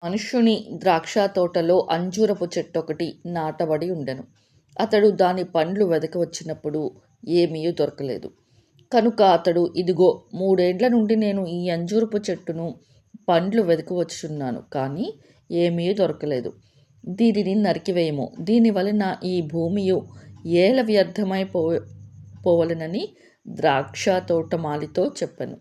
మనుష్యుని ద్రాక్ష తోటలో అంజూరపు చెట్టొకటి నాటబడి ఉండెను. అతడు దాని పండ్లు వెదకవచ్చినప్పుడు ఏమీ దొరకలేదు. కనుక అతడు, ఇదిగో, 3 ఏండ్ల నుండి నేను ఈ అంజూరపు చెట్టును పండ్లు వెదకవచ్చుచున్నాను, కానీ ఏమీ దొరకలేదు. దీనిని నరికివేయము, దీని వలన ఈ భూమియు ఏల వ్యర్థమై పోవలెనని ద్రాక్ష తోటమాలితో చెప్పెను.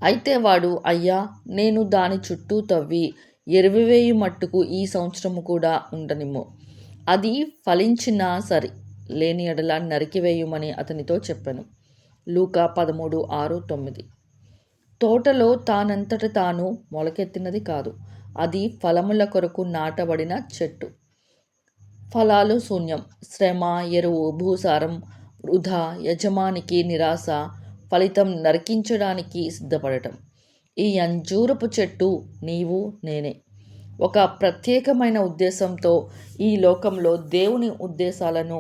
అయితే వాడు, అయ్యా, నేను దాని చుట్టూ తవ్వి ఎరువువేయు మట్టుకు ఈ సంవత్సరము కూడా ఉండనిమ్ము. అది ఫలించినా సరి, లేని ఎడల నరికివేయుమని అతనితో చెప్పెను. లూకా 13:6-9. తోటలో తానంతట తాను మొలకెత్తినది కాదు, అది ఫలముల కొరకు నాటబడిన చెట్టు. ఫలాలు శూన్యం, శ్రమ, ఎరువు, భూసారం వృధా, యజమానికి నిరాశ, ఫలితం నరికించడానికి సిద్ధపడటం. ఈ అంజూరపు చెట్టు నీవు, నేనే. ఒక ప్రత్యేకమైన ఉద్దేశంతో ఈ లోకంలో దేవుని ఉద్దేశాలను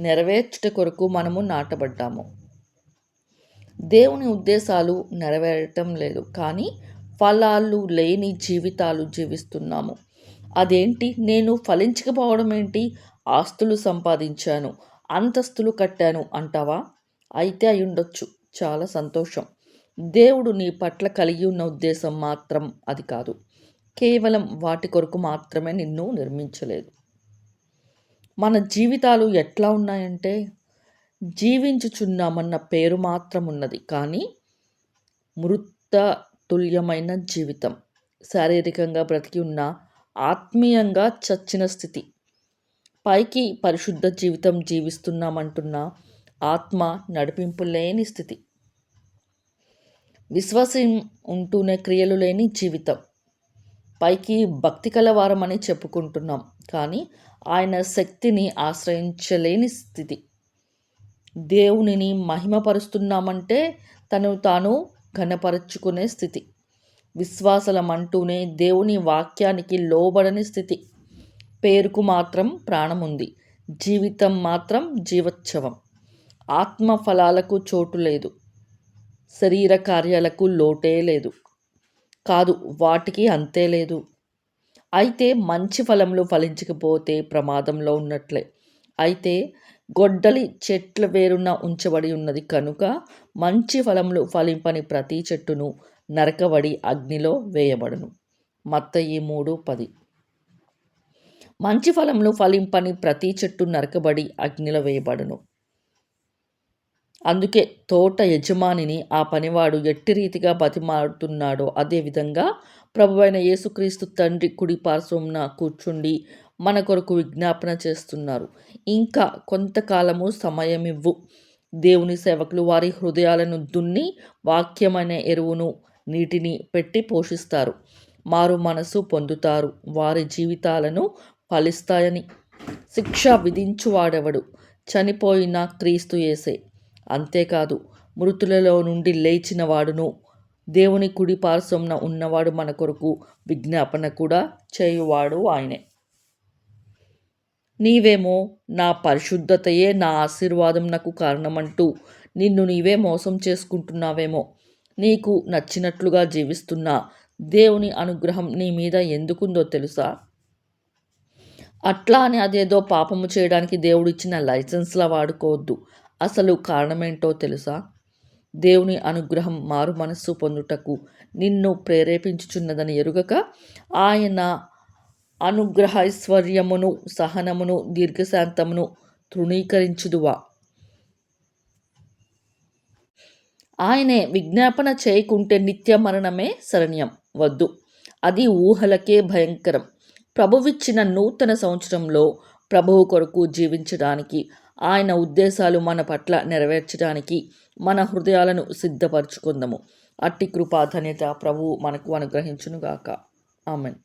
నెరవేర్చుట కొరకు మనము నాటబడ్డాము. దేవుని ఉద్దేశాలు నెరవేరటం లేదు, కానీ ఫలాలు లేని జీవితాలు జీవిస్తున్నాము. అదేంటి? నేను ఫలించకపోవడం ఏంటి? ఆస్తులు సంపాదించాను, అంతస్తులు కట్టాను అంటావా? అయితే అయ్యుండొచ్చు, చాలా సంతోషం. దేవుడు నీ పట్ల కలిగి ఉన్న ఉద్దేశం మాత్రం అది కాదు. కేవలం వాటి కొరకు మాత్రమే నిన్ను నిర్మించలేదు. మన జీవితాలు ఎట్లా ఉన్నాయంటే, జీవించుచున్నామన్న పేరు మాత్రం ఉన్నది, కానీ మృత తుల్యమైన జీవితం. శారీరకంగా బ్రతికి ఉన్న, ఆత్మీయంగా చచ్చిన స్థితి. పైకి పరిశుద్ధ జీవితం జీవిస్తున్నామంటున్న ఆత్మ నడిపింపు లేని స్థితి. విశ్వాసం ఉంటూనే క్రియలు లేని జీవితం. పైకి భక్తి కలవారమని చెప్పుకుంటున్నాం, కానీ ఆయన శక్తిని ఆశ్రయించలేని స్థితి. దేవునిని మహిమపరుస్తున్నామంటే తను తాను ఘనపరుచుకునే స్థితి. విశ్వాసలమంటూనే దేవుని వాక్యానికి లోబడని స్థితి. పేరుకు మాత్రం ప్రాణం ఉంది, జీవితం మాత్రం జీవోత్సవం. ఆత్మ ఫలాలకు చోటు లేదు, శరీర కార్యాలకు లోటే లేదు. కాదు, వాటికి అంతే లేదు. అయితే మంచి ఫలములు ఫలించకపోతే ప్రమాదంలో ఉన్నట్లే. అయితే గొడ్డలి చెట్ల వేరున ఉంచబడి ఉన్నది కనుక మంచి ఫలములు ఫలింపని ప్రతి చెట్టును నరకబడి అగ్నిలో వేయబడును. మత్తయి 3:10. మంచి ఫలములు ఫలింపని ప్రతి చెట్టు నరకబడి అగ్నిలో వేయబడును. అందుకే తోట యజమానిని ఆ పనివాడు ఎట్టి రీతిగా బతిమాలుతున్నాడో అదేవిధంగా ప్రభువైన యేసుక్రీస్తు తండ్రి కుడి పార్శ్వమున కూర్చుండి మన కొరకు విజ్ఞాపన చేస్తున్నారు. ఇంకా కొంతకాలము సమయమివ్వు. దేవుని సేవకులు వారి హృదయాలను దున్ని వాక్యమైన ఎరువును, నీటిని పెట్టి పోషిస్తారు. మారు మనసు పొందుతారు, వారి జీవితాలను ఫలిస్తాయని. శిక్ష విధించువాడెవడు? చనిపోయిన క్రీస్తు యేసే. అంతేకాదు, మృతులలో నుండి లేచిన వాడును, దేవుని కుడి పార్శ్వమున ఉన్నవాడు మన కొరకు విజ్ఞాపన కూడా చేయువాడు ఆయనే. నీవేమో నా పరిశుద్ధతయే నా ఆశీర్వాదం నాకు కారణమంటూ నిన్ను నీవే మోసం చేసుకుంటున్నావేమో. నీకు నచ్చినట్లుగా జీవిస్తున్నా దేవుని అనుగ్రహం నీ మీద ఎందుకుందో తెలుసా? అట్లా అని అదేదో పాపము చేయడానికి దేవుడిచ్చిన లైసెన్స్లా వాడుకోవద్దు. అసలు కారణమేంటో తెలుసా? దేవుని అనుగ్రహం మారు మనస్సు పొందుటకు నిన్ను ప్రేరేపించుచున్నదని ఎరుగక, ఆయన అనుగ్రహైశ్వర్యమును, సహనమును, దీర్ఘశాంతమును తృణీకరించుదువా? ఆయనే విజ్ఞాపన చేయకుంటే నిత్య మరణమే శరణ్యం. వద్దు, అది ఊహలకే భయంకరం. ప్రభువిచ్చిన నూతన సంవత్సరంలో ప్రభువు కొరకు జీవించడానికి, ఆయన ఉద్దేశాలు మన పట్ల నెరవేర్చడానికి మన హృదయాలను సిద్ధపరచుకుందాము. అట్టి కృపా ధన్యత ప్రభువు మనకు అనుగ్రహించునుగాక. ఆమెన్.